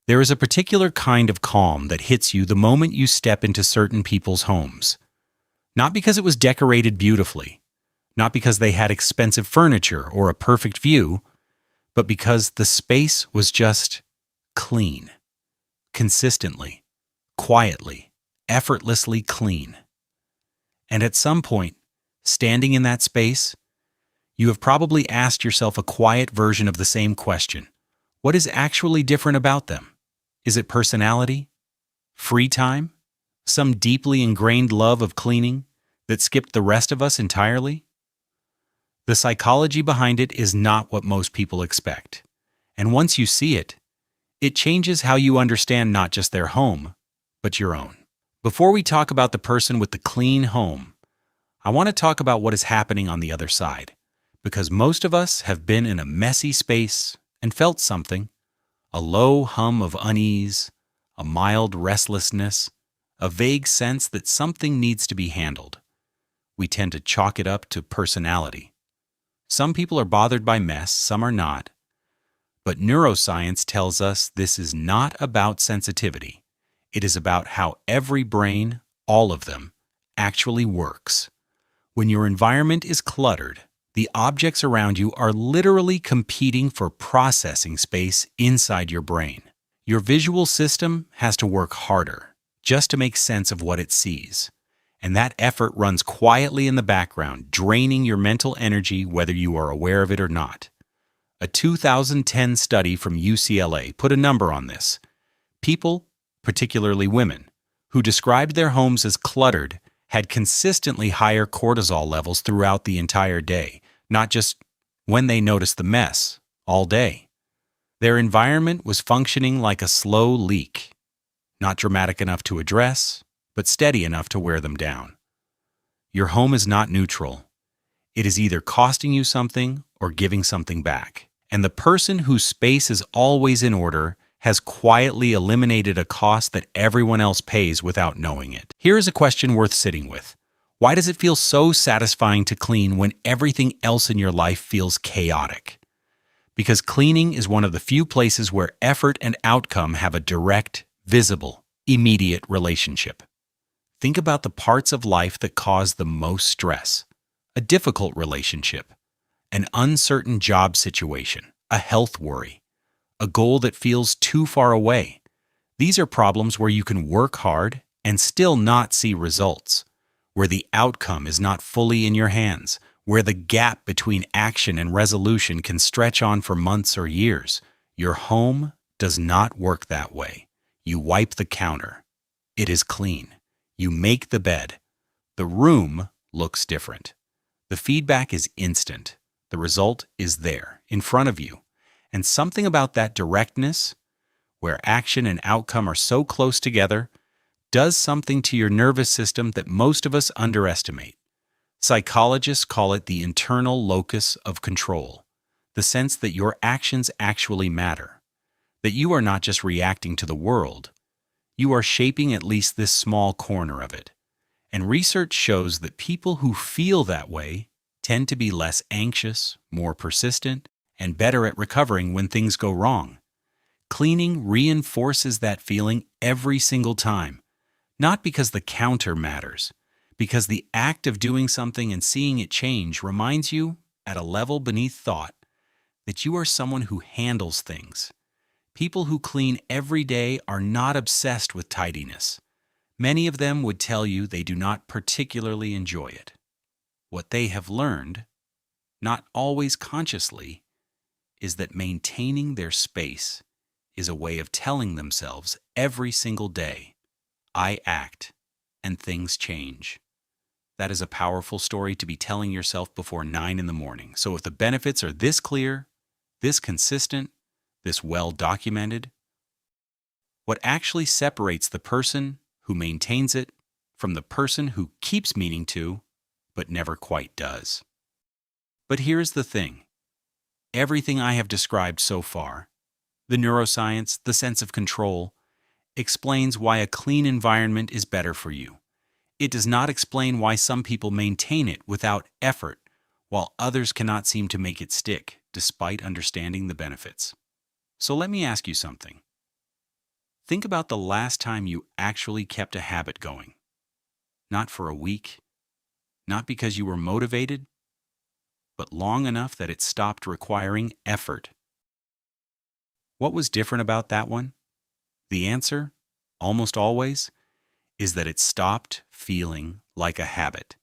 There is a particular kind of calm that hits you the moment you step into certain people's homes. Not because it was decorated beautifully, not because they had expensive furniture or a perfect view, but because the space was just clean, consistently, quietly, effortlessly clean. And at some point, standing in that space, you have probably asked yourself a quiet version of the same question. What is actually different about them? Is it personality? Free time? Some deeply ingrained love of cleaning that skipped the rest of us entirely? The psychology behind it is not what most people expect. And once you see it, it changes how you understand not just their home, but your own. Before we talk about the person with the clean home, I want to talk about what is happening on the other side, because most of us have been in a messy space and felt something, a low hum of unease, a mild restlessness, a vague sense that something needs to be handled. We tend to chalk it up to personality. Some people are bothered by mess, some are not. But neuroscience tells us this is not about sensitivity. It is about how every brain, all of them, actually works. When your environment is cluttered, the objects around you are literally competing for processing space inside your brain. Your visual system has to work harder just to make sense of what it sees. And that effort runs quietly in the background, draining your mental energy whether you are aware of it or not. A 2010 study from UCLA put a number on this. People, particularly women, who described their homes as cluttered had consistently higher cortisol levels throughout the entire day, not just when they noticed the mess, all day. Their environment was functioning like a slow leak, not dramatic enough to address, but steady enough to wear them down. Your home is not neutral. It is either costing you something or giving something back. And the person whose space is always in order has quietly eliminated a cost that everyone else pays without knowing it. Here is a question worth sitting with. Why does it feel so satisfying to clean when everything else in your life feels chaotic? Because cleaning is one of the few places where effort and outcome have a direct, visible, immediate relationship. Think about the parts of life that cause the most stress. A difficult relationship, an uncertain job situation, a health worry, a goal that feels too far away. These are problems where you can work hard and still not see results, where the outcome is not fully in your hands, where the gap between action and resolution can stretch on for months or years. Your home does not work that way. You wipe the counter. It is clean. You make the bed. The room looks different. The feedback is instant. The result is there, in front of you. And something about that directness, where action and outcome are so close together, does something to your nervous system that most of us underestimate. Psychologists call it the internal locus of control, the sense that your actions actually matter, that you are not just reacting to the world, you are shaping at least this small corner of it. And research shows that people who feel that way tend to be less anxious, more persistent, and better at recovering when things go wrong. Cleaning reinforces that feeling every single time, not because the counter matters, because the act of doing something and seeing it change reminds you, at a level beneath thought, that you are someone who handles things. People who clean every day are not obsessed with tidiness. Many of them would tell you they do not particularly enjoy it. What they have learned, not always consciously, is that maintaining their space is a way of telling themselves every single day, I act, and things change. That is a powerful story to be telling yourself before 9 in the morning. So if the benefits are this clear, this consistent, this well documented, what actually separates the person who maintains it from the person who keeps meaning to, but never quite does? But here's the thing. Everything I have described so far, the neuroscience, the sense of control, explains why a clean environment is better for you. It does not explain why some people maintain it without effort, while others cannot seem to make it stick, despite understanding the benefits. So let me ask you something. Think about the last time you actually kept a habit going. Not for a week, not because you were motivated, but long enough that it stopped requiring effort. What was different about that one? The answer, almost always, is that it stopped feeling like a habit.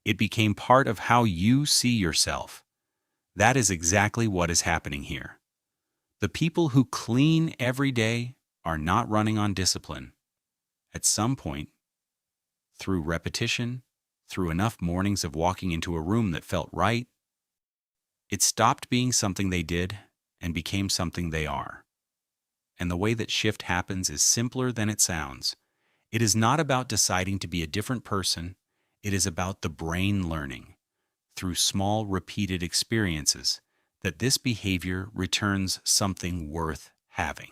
It became part of how you see yourself. That is exactly what is happening here. The people who clean every day are not running on discipline. At some point, through repetition, through enough mornings of walking into a room that felt right, it stopped being something they did and became something they are. And the way that shift happens is simpler than it sounds. It is not about deciding to be a different person. It is about the brain learning, through small, repeated experiences, that this behavior returns something worth having.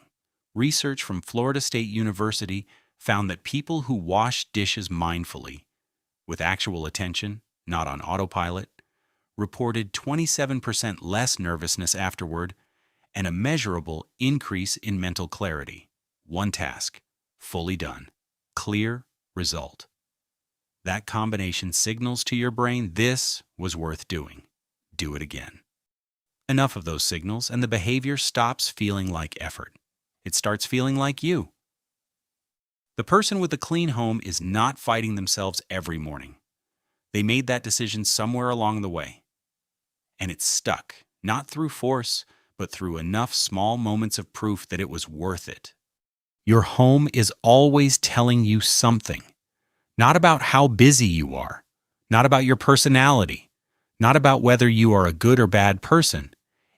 Research from Florida State University found that people who wash dishes mindfully, with actual attention, not on autopilot, reported 27% less nervousness afterward and a measurable increase in mental clarity. One task, fully done. Clear result. That combination signals to your brain this was worth doing. Do it again. Enough of those signals, and the behavior stops feeling like effort. It starts feeling like you. The person with a clean home is not fighting themselves every morning. They made that decision somewhere along the way. And it stuck, not through force, but through enough small moments of proof that it was worth it. Your home is always telling you something. Not about how busy you are, not about your personality, not about whether you are a good or bad person.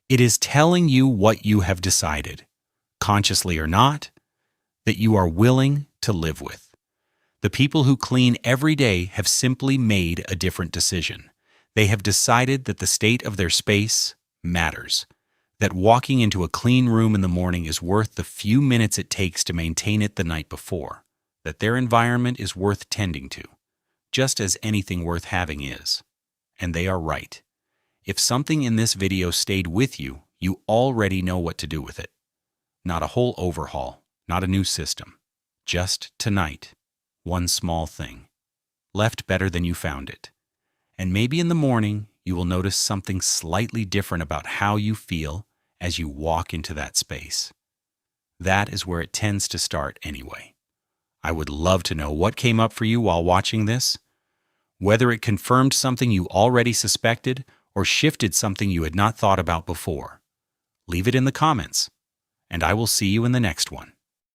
It is telling you what you have decided, consciously or not, that you are willing to live with. The people who clean every day have simply made a different decision. They have decided that the state of their space matters, that walking into a clean room in the morning is worth the few minutes it takes to maintain it the night before, that their environment is worth tending to, just as anything worth having is. And they are right. If something in this video stayed with you, you already know what to do with it. Not a whole overhaul, not a new system. Just tonight, one small thing. Left better than you found it. And maybe in the morning, you will notice something slightly different about how you feel as you walk into that space. That is where it tends to start anyway. I would love to know what came up for you while watching this, whether it confirmed something you already suspected or shifted something you had not thought about before. Leave it in the comments, and I will see you in the next one.